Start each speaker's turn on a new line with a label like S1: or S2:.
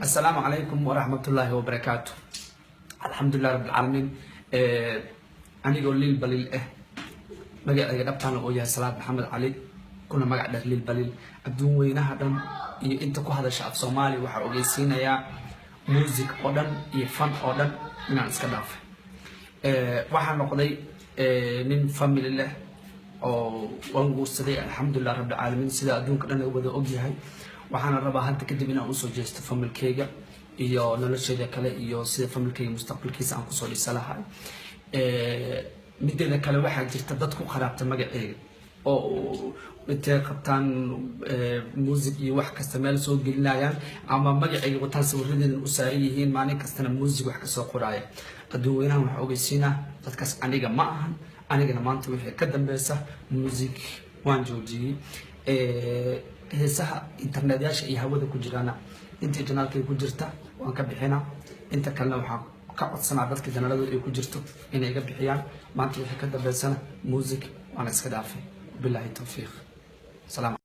S1: السلام عليكم ورحمة الله وبركاته. الحمد لله رب العالمين. أنا يقول لي البليل مجا دبتان ويا سلام محمد علي كنا مجا دليل البليل أبدون وينها دم أنت كو هذا الشعب الصومالي وحروجي سينا يا موسيقى أودن يفن أودن من السكداف. وحنا نقضي من فاميلي له أو وانقول سدي الحمد لله رب العالمين سيدا أدون كنا نقبض أوجي هاي waxaan rabaa hadda kadib inaan u soo jeesto familkeyga iyo noloshayda kale iyo sida familkeyga mustaqbalkiisa aan ku soo dhisa lahaa mideeda kale waxa jirta dad ku qaraabta magaceyga oo intee qabtaan music iyo wax kasta meel soo gelinayaan ama magaceyga wataan sawiradeena u saaran yihiin maalin kastana music wax ka soo qoraya adduunweynahan waxa ogeysiinaa dadkaas aniga ma ahan anigana maanta wixii ka dambeeysa music waan joojiyay heesaha internet yaasha iyo hawada ku jirana inta janaalkay ku jirta waan ka bixinaa inta kalena waxaan ka codsanaa dadka janaaladooda ay ku jirto inay iga bixiyaan maanta wixii ka dambeysana music waan iska dhaafay billahi tawfiiq salaam